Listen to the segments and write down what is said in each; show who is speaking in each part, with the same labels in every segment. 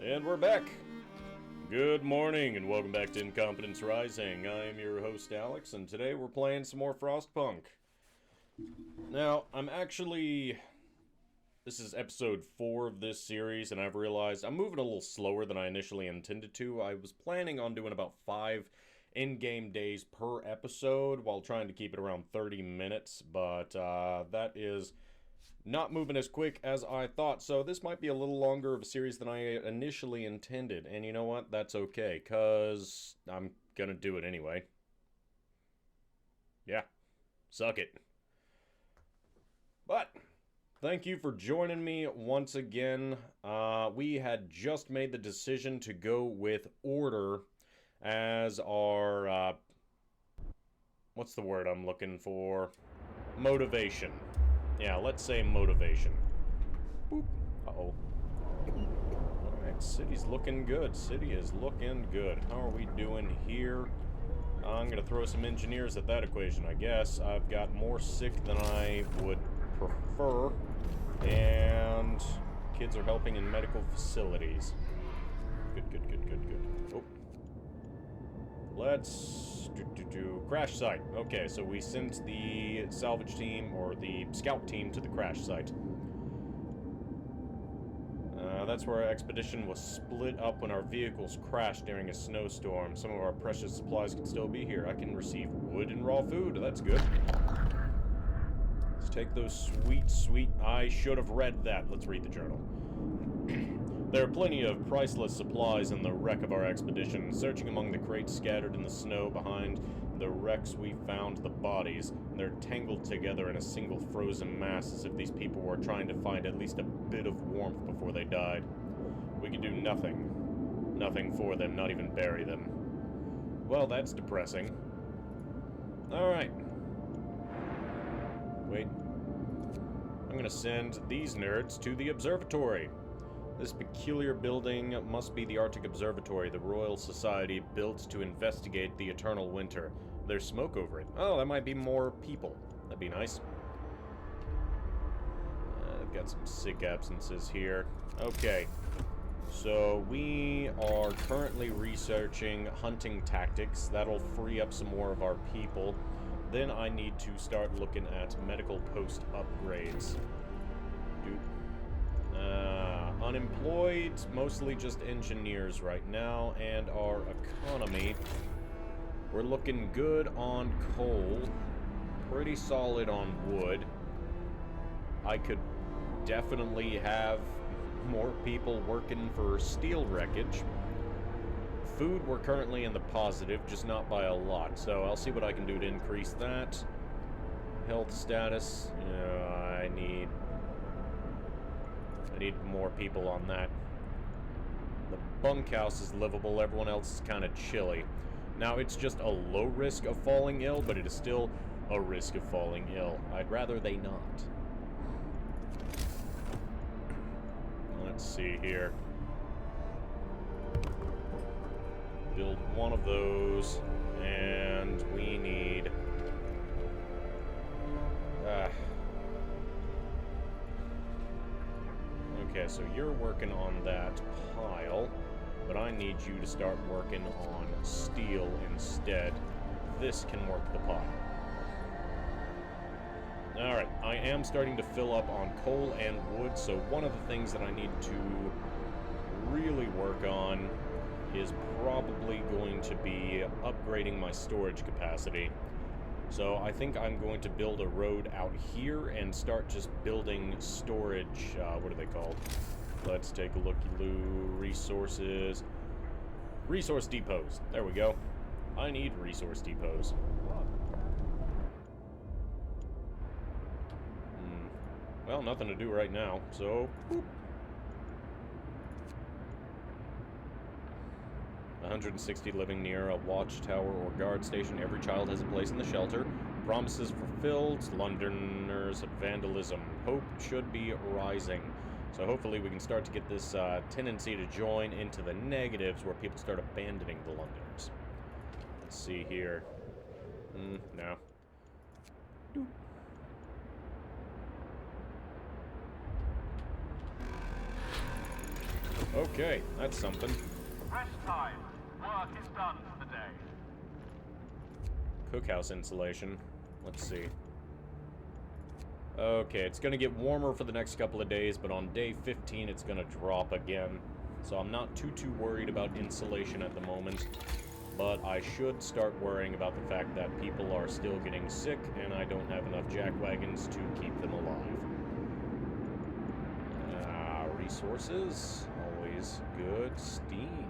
Speaker 1: And we're back! Good morning, and welcome back to Incompetence Rising. I am your host, Alex, and today we're playing some more Frostpunk. Now, this is episode 4 of this series, and I've realized I'm moving a little slower than I initially intended to. I was planning on doing about 5 in-game days per episode, while trying to keep it around 30 minutes, but that is not moving as quick as I thought, so this might be a little longer of a series than I initially intended, and you know what? That's okay, because I'm gonna do it anyway. Yeah. Suck it. But thank you for joining me once again. We had just made the decision to go with order as our, what's the word I'm looking for? Motivation. Yeah, let's say motivation. Boop. Uh-oh. Alright, city's looking good. City is looking good. How are we doing here? I'm gonna throw some engineers at that equation, I guess. I've got more sick than I would prefer, and kids are helping in medical facilities. Good. Oh. Let's do crash site. Okay, so we sent the salvage team, or the scout team, to the crash site. That's where our expedition was split up when our vehicles crashed during a snowstorm. Some of our precious supplies could still be here. I can receive wood and raw food. That's good. Let's take those sweet... I should have read that. Let's read the journal. There are plenty of priceless supplies in the wreck of our expedition. Searching among the crates scattered in the snow behind the wrecks, we found the bodies. They're tangled together in a single frozen mass, as if these people were trying to find at least a bit of warmth before they died. We could do nothing. Nothing for them, not even bury them. Well, that's depressing. Alright. Wait. I'm gonna send these nerds to the observatory. This peculiar building must be the Arctic Observatory the Royal Society built to investigate the eternal winter. There's smoke over it. Oh, that might be more people. That'd be nice. I've got some sick absences here. Okay. So, we are currently researching hunting tactics. That'll free up some more of our people. Then I need to start looking at medical post upgrades. Unemployed, mostly just engineers right now, and our economy, we're looking good on coal, pretty solid on wood. I could definitely have more people working for steel wreckage. Food, we're currently in the positive, just not by a lot, so I'll see what I can do to increase that. Health status, I need more people on that. The bunkhouse is livable, everyone else is kind of chilly. Now, it's just a low risk of falling ill, but it is still a risk of falling ill. I'd rather they not. Let's see here. Build one of those, and we need... Okay, so you're working on that pile, but I need you to start working on steel instead. This can work the pile. Alright, I am starting to fill up on coal and wood, so one of the things that I need to really work on is probably going to be upgrading my storage capacity. So I think I'm going to build a road out here and start just building storage, what are they called? Let's take a looky-loo. Resources. Resource depots. There we go. I need resource depots. Well, nothing to do right now, so... Boop. 160 living near a watchtower or guard station. Every child has a place in the shelter. Promises fulfilled. Londoners of vandalism. Hope should be rising. So hopefully we can start to get this tendency to join into the negatives where people start abandoning the Londoners. Let's see here. No. Doop. Okay, that's something.
Speaker 2: Rest time. Work is done for the day.
Speaker 1: Cookhouse insulation. Let's see. Okay, it's gonna get warmer for the next couple of days, but on day 15 it's gonna drop again. So I'm not too worried about insulation at the moment, but I should start worrying about the fact that people are still getting sick and I don't have enough jackwagons to keep them alive. Resources, always good. Steam.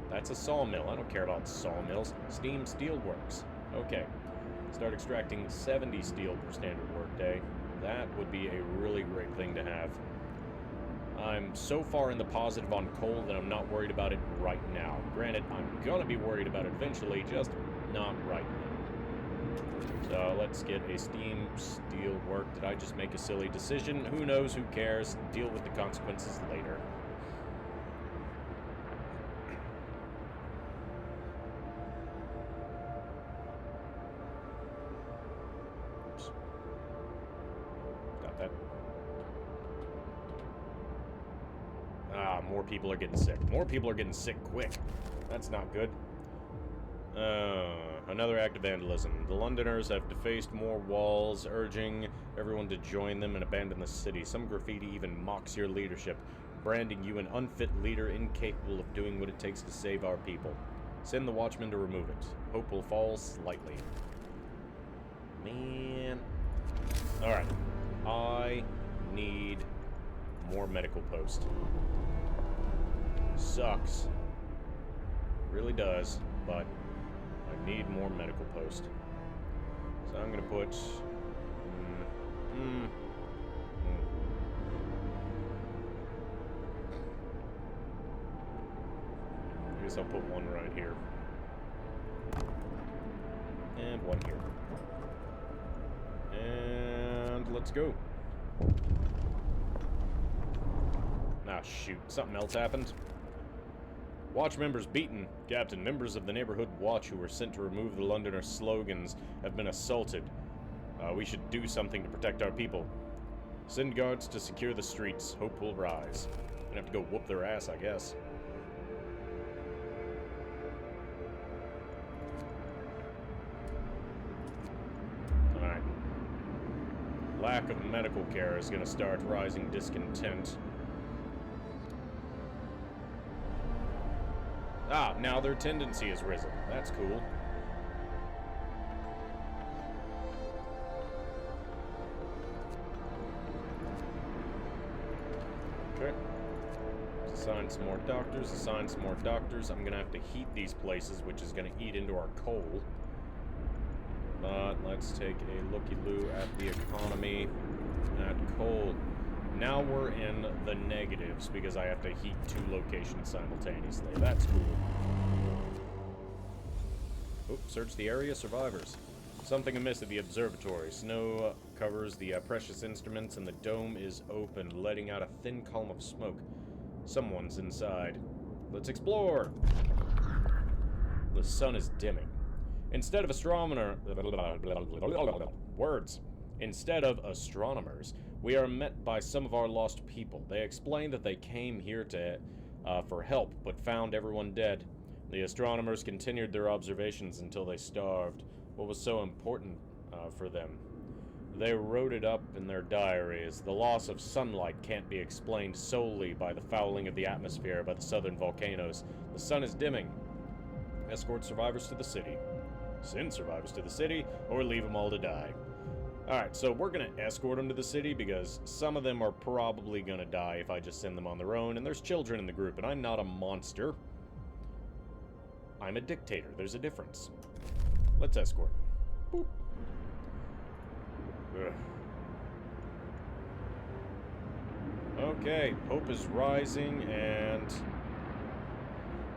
Speaker 1: That's a sawmill. I don't care about sawmills. Steam steelworks. Okay. Start extracting 70 steel per standard workday. That would be a really great thing to have. I'm so far in the positive on coal that I'm not worried about it right now. Granted, I'm gonna be worried about it eventually, just not right now. So let's get a steam steel work. Did I just make a silly decision? Who knows? Who cares? Deal with the consequences later. Oops. Got that. More people are getting sick. More people are getting sick quick. That's not good. Another act of vandalism. The Londoners have defaced more walls, urging everyone to join them and abandon the city. Some graffiti even mocks your leadership, branding you an unfit leader incapable of doing what it takes to save our people. Send the watchmen to remove it. Hope will fall slightly. Man. Alright. I need more medical post. Sucks. Really does, but I need more medical post. So I'm gonna put... I guess I'll put one right here. And one here. And let's go. Ah, shoot. Something else happened. Watch members beaten. Captain, members of the neighborhood watch who were sent to remove the Londoner slogans have been assaulted. We should do something to protect our people. Send guards to secure the streets. Hope will rise. I'm gonna have to go whoop their ass, I guess. Alright. Lack of medical care is gonna start rising discontent. Ah, now their tendency has risen. That's cool. Okay. Assign some more doctors, assign some more doctors. I'm gonna have to heat these places, which is gonna eat into our coal. But let's take a looky-loo at the economy, at coal. Now we're in the negatives because I have to heat 2 locations simultaneously. That's cool. Oh, search the area, survivors. Something amiss at the observatory. Snow covers the precious instruments and the dome is open, letting out a thin column of smoke. Someone's inside. Let's explore! The sun is dimming. Instead of astronomers, we are met by some of our lost people. They explain that they came here for help, but found everyone dead. The astronomers continued their observations until they starved. What was so important for them? They wrote it up in their diaries. The loss of sunlight can't be explained solely by the fouling of the atmosphere by the southern volcanoes. The sun is dimming. Escort survivors to the city. Send survivors to the city, or leave them all to die. Alright, so we're gonna escort them to the city because some of them are probably gonna die if I just send them on their own, and there's children in the group, and I'm not a monster. I'm a dictator. There's a difference. Let's escort. Boop. Ugh. Okay, hope is rising, and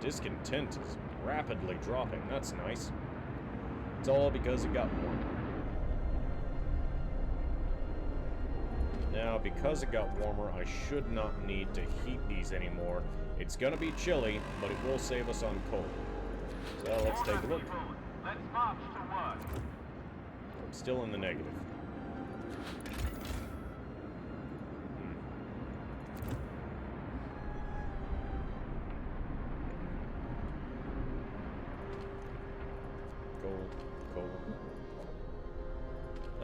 Speaker 1: discontent is rapidly dropping. That's nice. It's all because it got warmer. Now, because it got warmer, I should not need to heat these anymore. It's gonna be chilly, but it will save us on coal. So let's take a look.
Speaker 2: Let's march to work.
Speaker 1: I'm still in the negative.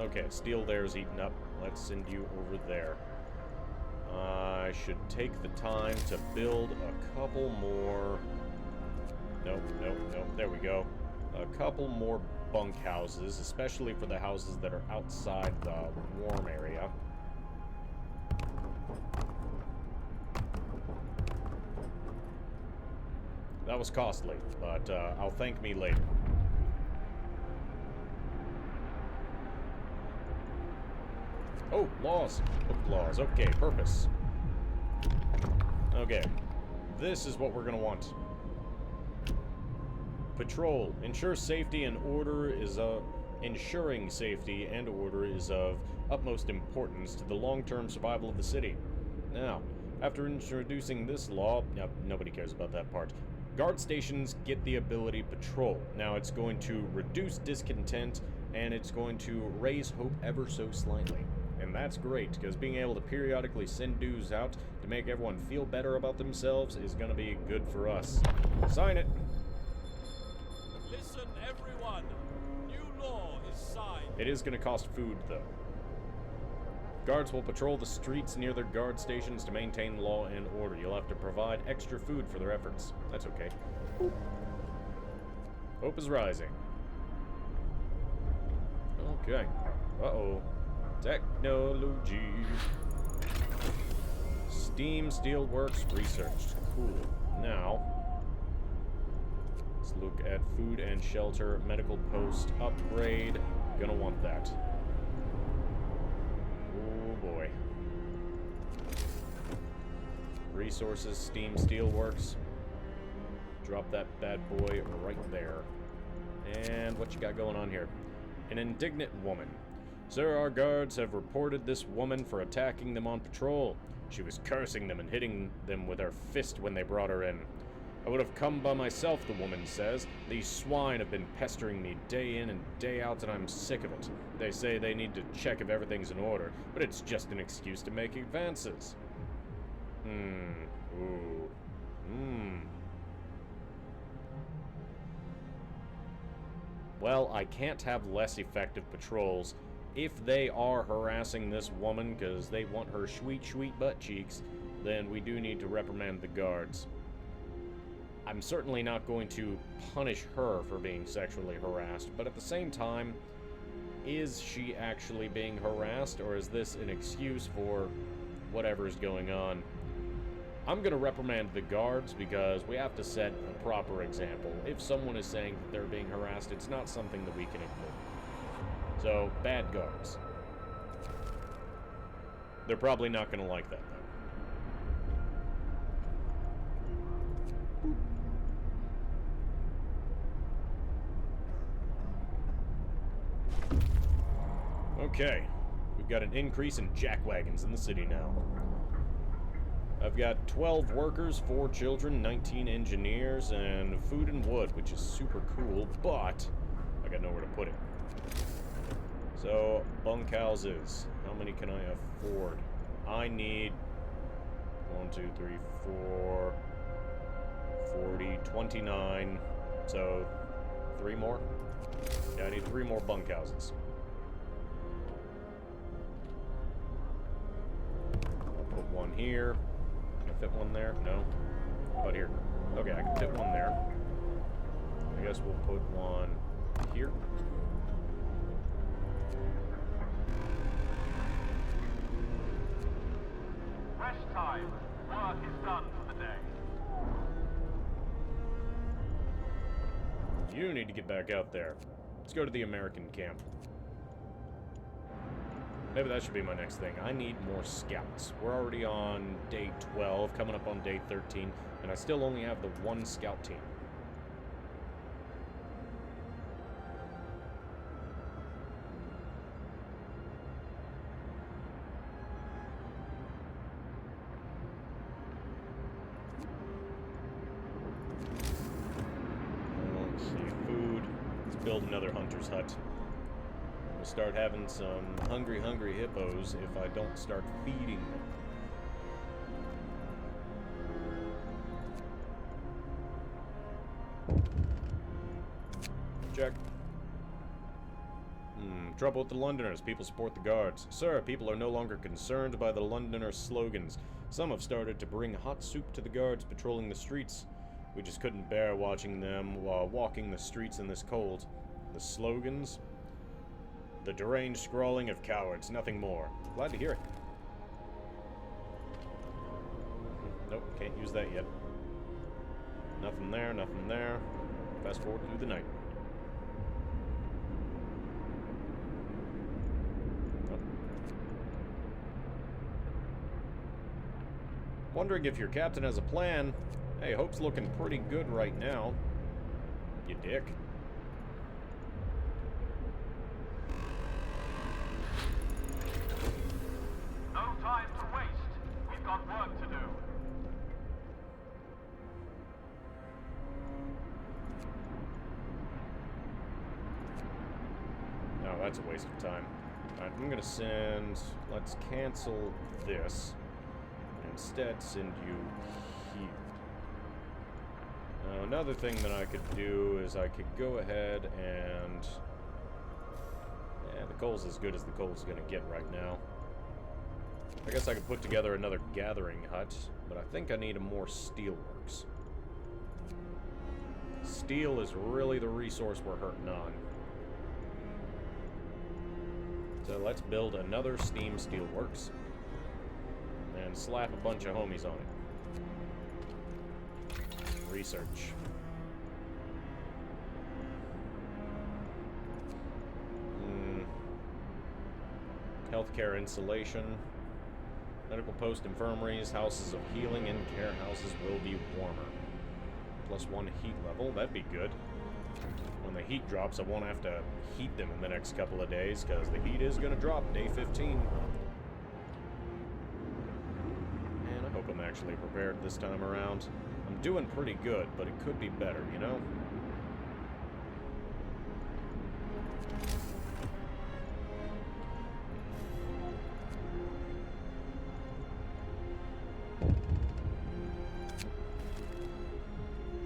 Speaker 1: Okay, steel there's eaten up. Let's send you over there. I should take the time to build a couple more... Nope. There we go. A couple more bunkhouses, especially for the houses that are outside the warm area. That was costly, but I'll thank me later. Oh, laws. Book laws. Okay, purpose. Okay. This is what we're gonna want. Patrol. Ensure safety and order is ensuring safety and order is of utmost importance to the long-term survival of the city. Now, after introducing this law, nobody cares about that part. Guard stations get the ability to patrol. Now it's going to reduce discontent and it's going to raise hope ever so slightly. And that's great, because being able to periodically send dudes out to make everyone feel better about themselves is going to be good for us. Sign it.
Speaker 3: Listen, everyone. New law is signed.
Speaker 1: It is going to cost food, though. Guards will patrol the streets near their guard stations to maintain law and order. You'll have to provide extra food for their efforts. That's okay. Hope is rising. Okay. Uh-oh. Technology. Steam Steelworks researched. Cool. Now, let's look at food and shelter, medical post upgrade. Gonna want that. Oh boy. Resources, Steam Steelworks. Drop that bad boy right there. And what you got going on here? An indignant woman. Sir, our guards have reported this woman for attacking them on patrol. She was cursing them and hitting them with her fist when they brought her in. I would have come by myself, the woman says. These swine have been pestering me day in and day out, and I'm sick of it. They say they need to check if everything's in order, but it's just an excuse to make advances. Ooh. Well, I can't have less effective patrols. If they are harassing this woman because they want her sweet butt cheeks, then we do need to reprimand the guards. I'm certainly not going to punish her for being sexually harassed, but at the same time, is she actually being harassed, or is this an excuse for whatever's going on? I'm going to reprimand the guards because we have to set a proper example. If someone is saying that they're being harassed, it's not something that we can ignore. So, bad guards. They're probably not going to like that, though. Okay. We've got an increase in jackwagons in the city now. I've got 12 workers, 4 children, 19 engineers, and food and wood, which is super cool, but I got nowhere to put it. So, bunkhouses. How many can I afford? I need 1, 2, 3, 4, 40, 29. So, 3 more? Yeah, I need 3 more bunkhouses. I'll put one here. Can I fit one there? No. How about here? Okay, I can fit one there. I guess we'll put one here.
Speaker 2: Rest time. Work is done for the day.
Speaker 1: You need to get back out there. Let's go to the American camp. Maybe that should be my next thing. I need more scouts. We're already on day 12, coming up on day 13, and I still only have the 1 scout team. Let's see, food. Let's build another hunter's hut. We'll start having some hungry hippos if I don't start feeding them. Check. Trouble with the Londoners. People support the guards. Sir, people are no longer concerned by the Londoner slogans. Some have started to bring hot soup to the guards patrolling the streets. We just couldn't bear watching them while walking the streets in this cold. The slogans? The deranged scrawling of cowards, nothing more. Glad to hear it. Nope, can't use that yet. Nothing there, nothing there. Fast forward through the night. Nope. Wondering if your captain has a plan. Hey, Hope's looking pretty good right now. You dick.
Speaker 2: No time to waste. We've got work to do.
Speaker 1: No, that's a waste of time. Alright, I'm gonna send... Let's cancel this. And instead send you here. Now, another thing that I could do is I could go ahead and... Yeah, the coal's as good as the coal's gonna get right now. I guess I could put together another gathering hut, but I think I need a more steelworks. Steel is really the resource we're hurting on. So let's build another steam steelworks and slap a bunch of homies on it. Research. Healthcare insulation. Medical post infirmaries, houses of healing, and care houses will be warmer. +1 heat level, that'd be good. When the heat drops, I won't have to heat them in the next couple of days, because the heat is going to drop day 15. And I hope I'm actually prepared this time around. I'm doing pretty good, but it could be better, you know?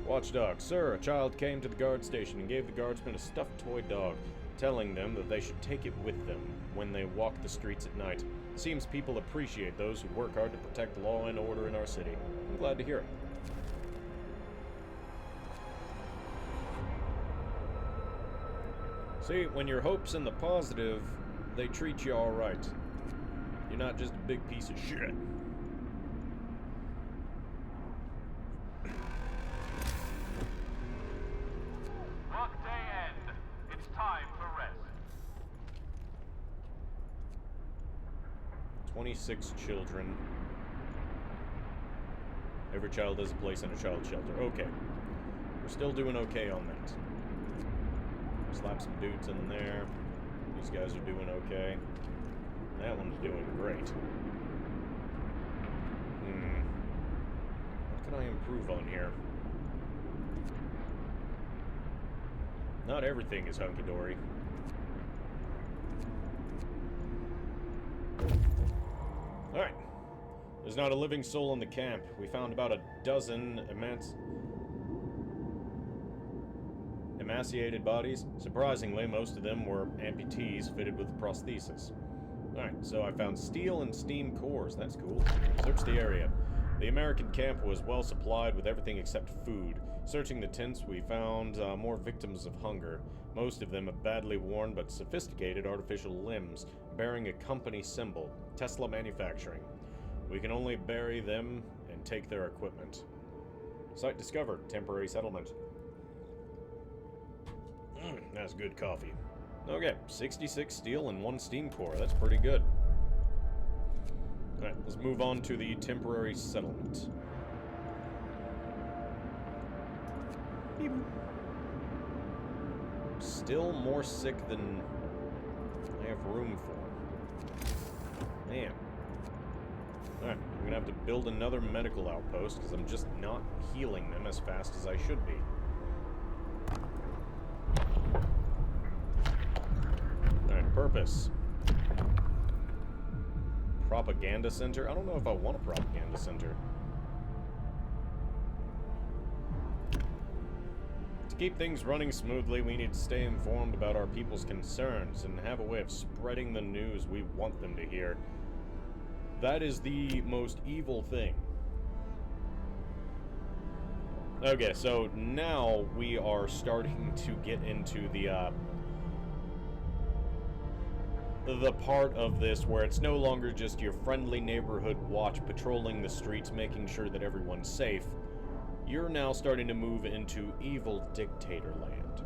Speaker 1: Watchdog. Sir, a child came to the guard station and gave the guardsmen a stuffed toy dog, telling them that they should take it with them when they walk the streets at night. Seems people appreciate those who work hard to protect law and order in our city. I'm glad to hear it. See, when your hope's in the positive, they treat you alright. You're not just a big piece of shit.
Speaker 2: Workday end. It's time for rest.
Speaker 1: 26 children. Every child has a place in a child shelter. Okay. We're still doing okay on that. Slap some dudes in there. These guys are doing okay. That one's doing great. What can I improve on here? Not everything is hunky-dory. Alright. There's not a living soul in the camp. We found about a dozen emaciated bodies. Surprisingly, most of them were amputees fitted with prosthesis. Alright, so I found steel and steam cores. That's cool. Search the area. The American camp was well supplied with everything except food. Searching the tents, we found more victims of hunger. Most of them have badly worn but sophisticated artificial limbs, bearing a company symbol, Tesla Manufacturing. We can only bury them and take their equipment. Site discovered. Temporary settlement. That's good coffee. Okay, 66 steel and 1 steam core. That's pretty good. Alright, let's move on to the temporary settlement. Beep. Still more sick than I have room for. Man. Alright, I'm gonna have to build another medical outpost because I'm just not healing them as fast as I should be. Alright, purpose. Propaganda center? I don't know if I want a propaganda center. To keep things running smoothly, we need to stay informed about our people's concerns and have a way of spreading the news we want them to hear. That is the most evil thing. Okay, so now we are starting to get into the part of this where it's no longer just your friendly neighborhood watch patrolling the streets, making sure that everyone's safe. You're now starting to move into evil dictator land.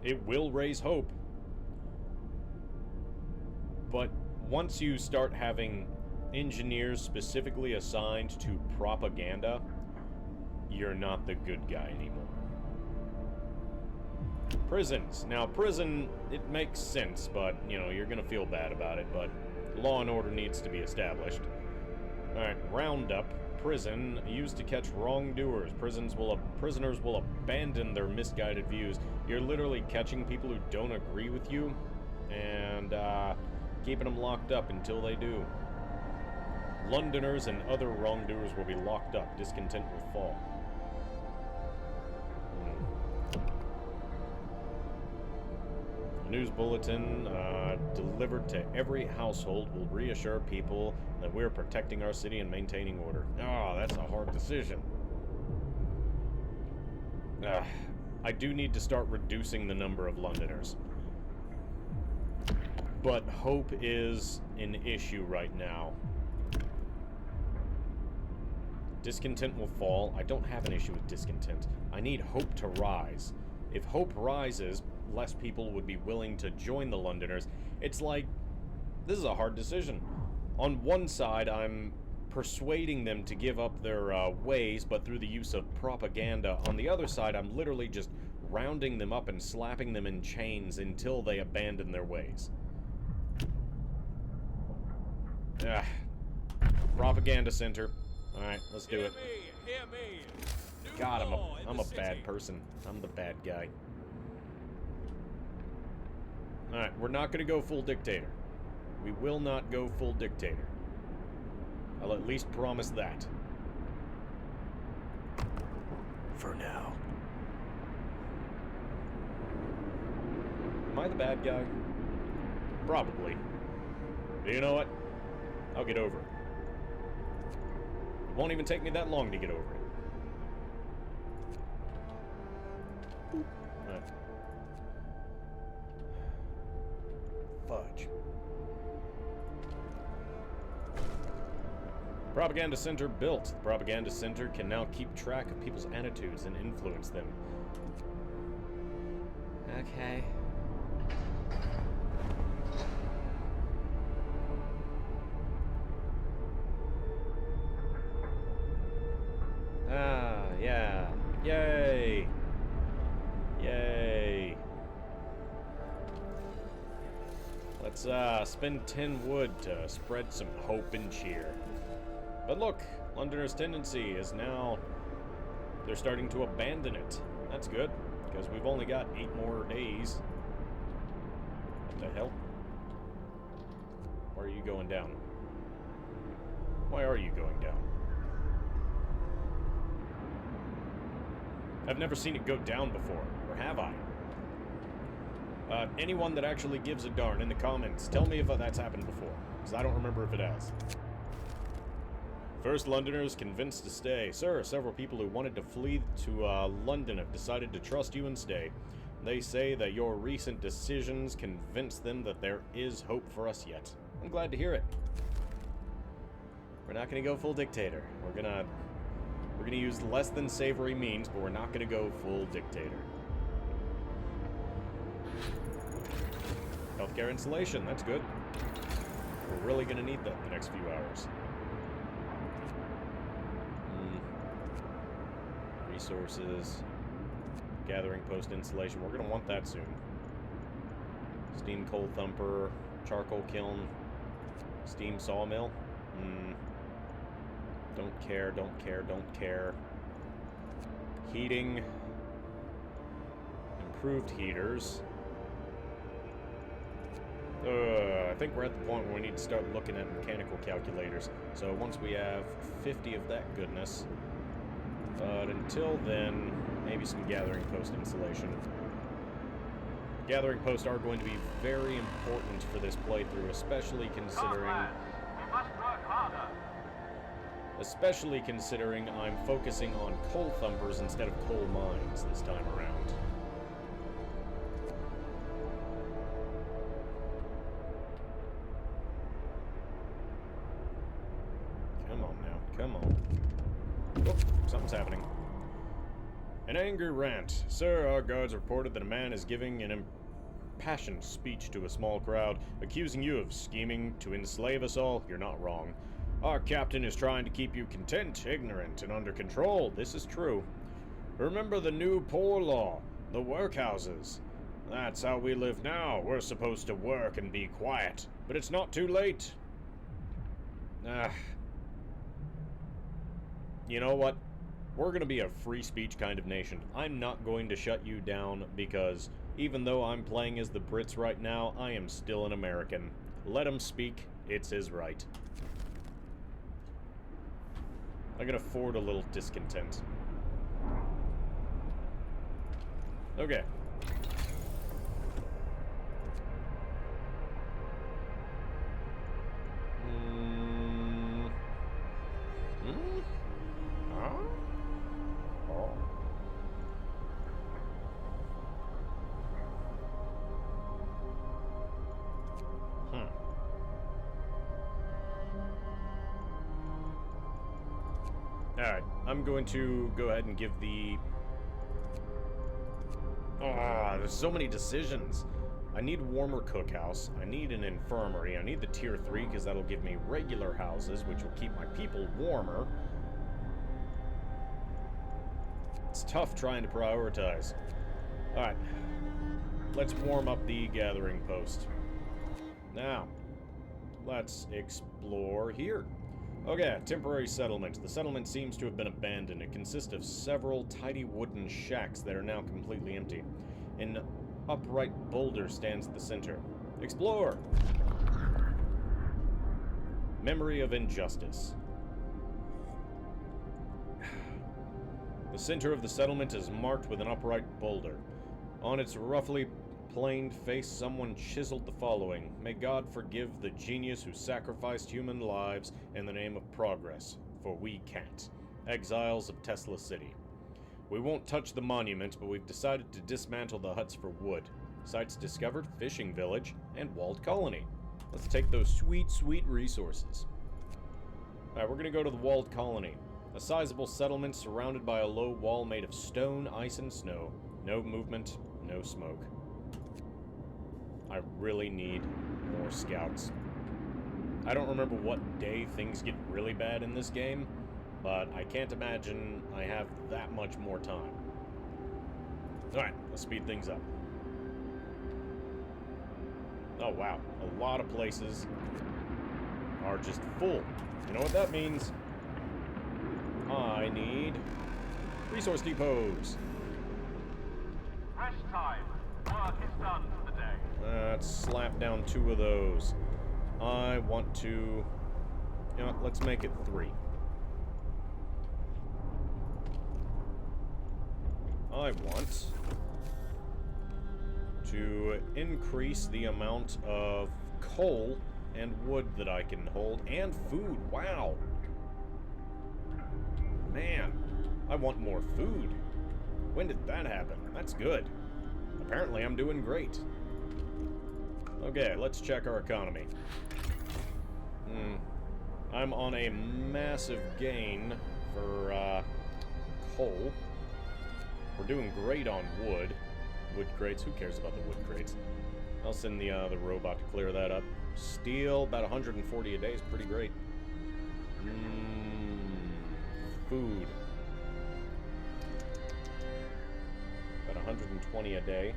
Speaker 1: It will raise hope. But once you start having engineers specifically assigned to propaganda, you're not the good guy anymore. Prisons. Now, prison, it makes sense, but, you know, you're gonna feel bad about it, but law and order needs to be established. Alright, roundup. Prison, used to catch wrongdoers. Prisoners will abandon their misguided views. You're literally catching people who don't agree with you, and, keeping them locked up until they do. Londoners and other wrongdoers will be locked up. Discontent will fall. News bulletin delivered to every household will reassure people that we're protecting our city and maintaining order. Oh, that's a hard decision. I do need to start reducing the number of Londoners. But hope is an issue right now. Discontent will fall. I don't have an issue with discontent. I need hope to rise. If hope rises, less people would be willing to join the Londoners. It's like, this is a hard decision. On one side, I'm persuading them to give up their ways, but through the use of propaganda. On the other side, I'm literally just rounding them up and slapping them in chains until they abandon their ways. Propaganda center. Alright, let's do it.
Speaker 3: Hear me.
Speaker 1: God, I'm a bad person. I'm the bad guy. Alright, we're not gonna go full dictator. We will not go full dictator. I'll at least promise that. For now. Am I the bad guy? Probably. But you know what? I'll get over it. It won't even take me that long to get over it. Alright. Fudge. Propaganda Center built. The Propaganda Center can now keep track of people's attitudes and influence them. Okay. Yeah. Yay! Yay! Let's, spend 10 wood to spread some hope and cheer. But look, Londoners' tendency is now, they're starting to abandon it. That's good, because we've only got 8 more days. What the hell? Why are you going down? Why are you going down? I've never seen it go down before, or have I? Anyone that actually gives a darn in the comments, tell me if that's happened before, because I don't remember if it has. First Londoners convinced to stay. Sir, several people who wanted to flee to London have decided to trust you and stay. They say that your recent decisions convinced them that there is hope for us yet. I'm glad to hear it. We're not going to go full dictator. We're gonna use less than savory means, but we're not going to go full dictator. Healthcare installation, that's good. We're really going to need that in the next few hours. Resources. Gathering post installation. We're going to want that soon. Steam coal thumper. Charcoal kiln. Steam sawmill. Don't care, don't care, don't care. Heating. Improved heaters. I think we're at the point where we need to start looking at mechanical calculators. So once we have 50 of that goodness, But until then, maybe some gathering post installation. Gathering posts are going to be very important for this playthrough, especially considering...
Speaker 2: Lads, we must work harder.
Speaker 1: Especially considering I'm focusing on coal thumpers instead of coal mines this time around. Come on now, come on. Oh, something's happening. An angry rant. Sir, our guards reported that a man is giving an impassioned speech to a small crowd, accusing you of scheming to enslave us all. You're not wrong. Our captain is trying to keep you content, ignorant, and under control. This is true. Remember the new poor law, the workhouses. That's how we live now. We're supposed to work and be quiet, but it's not too late. You know what? We're gonna be a free speech kind of nation. I'm not going to shut you down because even though I'm playing as the Brits right now, I am still an American. Let him speak. It's his right. I can afford a little discontent. Okay. Huh? Oh. Alright, I'm going to go ahead and give the... there's so many decisions. I need warmer cookhouse. I need an infirmary. I need the tier 3 because that'll give me regular houses, which will keep my people warmer. It's tough trying to prioritize. Alright, let's warm up the gathering post. Now, let's explore here. Okay, temporary settlement. The settlement seems to have been abandoned. It consists of several tidy wooden shacks that are now completely empty. An upright boulder stands at the center. Explore! Memory of injustice. The center of the settlement is marked with an upright boulder. On its roughly planed face, someone chiseled the following: May God forgive the genius who sacrificed human lives in the name of progress, for we can't. Exiles of Tesla City. We won't touch the monument, but we've decided to dismantle the huts for wood. Sites discovered, fishing village, and walled colony. Let's take those sweet, sweet resources. Alright, we're gonna go to the walled colony. A sizable settlement surrounded by a low wall made of stone, ice, and snow. No movement, no smoke. I really need more scouts. I don't remember what day things get really bad in this game, but I can't imagine I have that much more time. Alright, let's speed things up. Oh wow, a lot of places are just full. You know what that means? I need resource depots.
Speaker 2: Rest time. Work is done for the day.
Speaker 1: Let's slap down 2 of those. I want to... You know what, let's make it 3. I want to increase the amount of coal and wood that I can hold, and food. Wow. Man, I want more food. When did that happen? That's good. Apparently I'm doing great. Okay, let's check our economy. I'm on a massive gain for coal. We're doing great on wood. Wood crates, who cares about the wood crates? I'll send the robot to clear that up. Steel, about 140 a day is pretty great. Food. About 120 a day.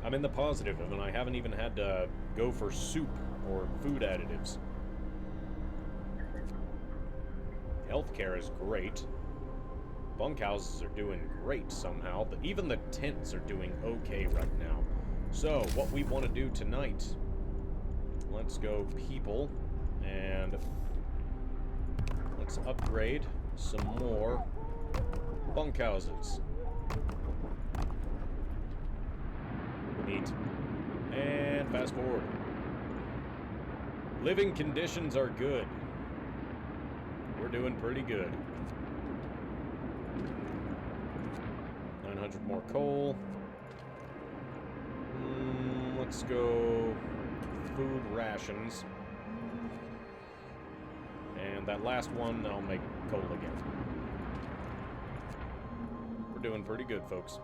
Speaker 1: I'm in the positive, and I haven't even had to go for soup or food additives. Healthcare is great. Bunkhouses are doing great somehow. Even the tents are doing okay right now. So, what we want to do tonight, let's go people, and let's upgrade some more bunkhouses. Neat. And fast forward. Living conditions are good. We're doing pretty good. 900 more coal. Let's go food rations. And that last one, I'll make coal again. We're doing pretty good, folks.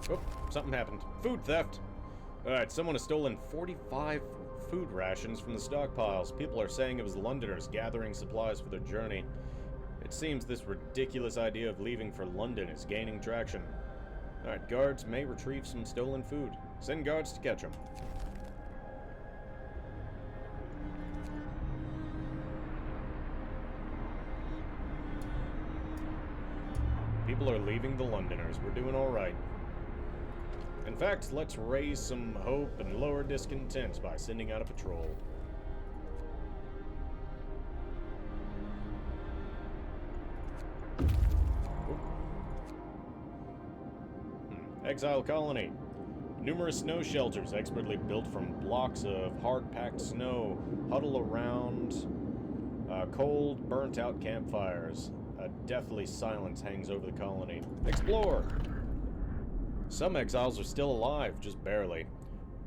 Speaker 1: Oh, something happened. Food theft! Alright, someone has stolen 45 food rations from the stockpiles. People are saying it was Londoners gathering supplies for their journey. It seems this ridiculous idea of leaving for London is gaining traction. Alright, guards may retrieve some stolen food. Send guards to catch them. People are leaving the Londoners. We're doing alright. In fact, let's raise some hope and lower discontent by sending out a patrol. Exile colony. Numerous snow shelters expertly built from blocks of hard-packed snow huddle around cold, burnt-out campfires. A deathly silence hangs over the colony. Explore! Some exiles are still alive, just barely.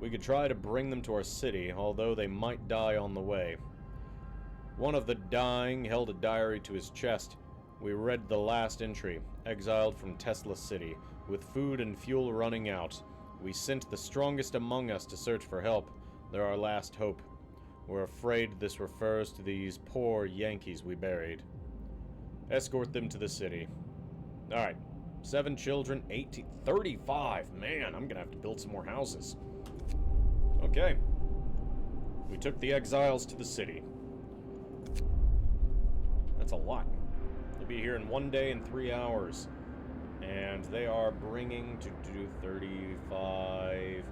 Speaker 1: We could try to bring them to our city, although they might die on the way. One of the dying held a diary to his chest. We read the last entry, exiled from Tesla City, with food and fuel running out. We sent the strongest among us to search for help. They're our last hope. We're afraid this refers to these poor Yankees we buried. Escort them to the city. Alright. 7 children, 18... 35! Man, I'm gonna have to build some more houses. Okay. We took the exiles to the city. That's a lot. They'll be here in 1 day and 3 hours. And they are bringing to do 35...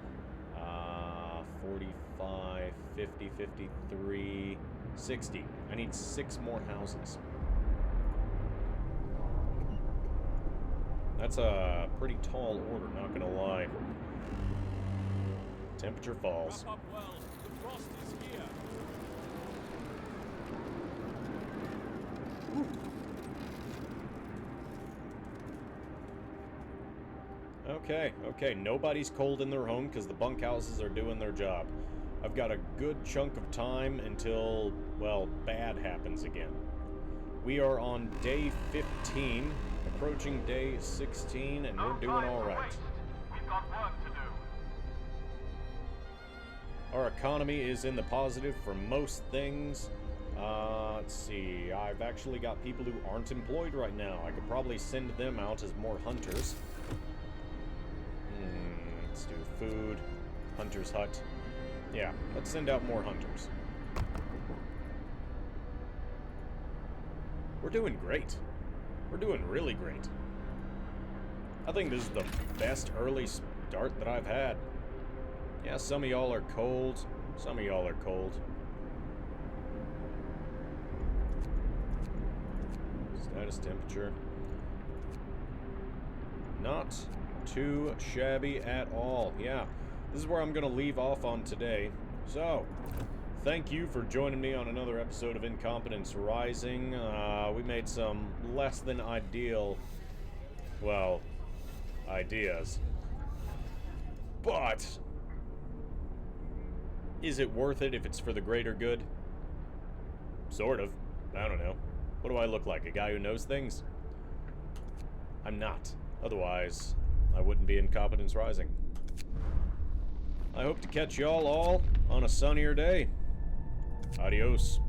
Speaker 1: 45... 50, 53... 60. I need 6 more houses. That's a pretty tall order, not gonna lie. Temperature falls.
Speaker 3: Wrap up well. The frost is here.
Speaker 1: Okay, nobody's cold in their home because the bunkhouses are doing their job. I've got a good chunk of time until, well, bad happens again. We are on day 15. Approaching day 16, and we're doing all right.
Speaker 2: We've got work to do.
Speaker 1: Our economy is in the positive for most things. Let's see. I've actually got people who aren't employed right now. I could probably send them out as more hunters. Let's do food. Hunter's hut. Yeah, let's send out more hunters. We're doing great. We're doing really great. I think this is the best early start that I've had. Yeah, some of y'all are cold. Some of y'all are cold. Status temperature. Not too shabby at all. Yeah, this is where I'm going to leave off on today. So, thank you for joining me on another episode of Incompetence Rising. We made some less than ideal, well, ideas. But, is it worth it if it's for the greater good? Sort of. I don't know. What do I look like? A guy who knows things? I'm not. Otherwise, I wouldn't be Incompetence Rising. I hope to catch y'all all on a sunnier day. Adios.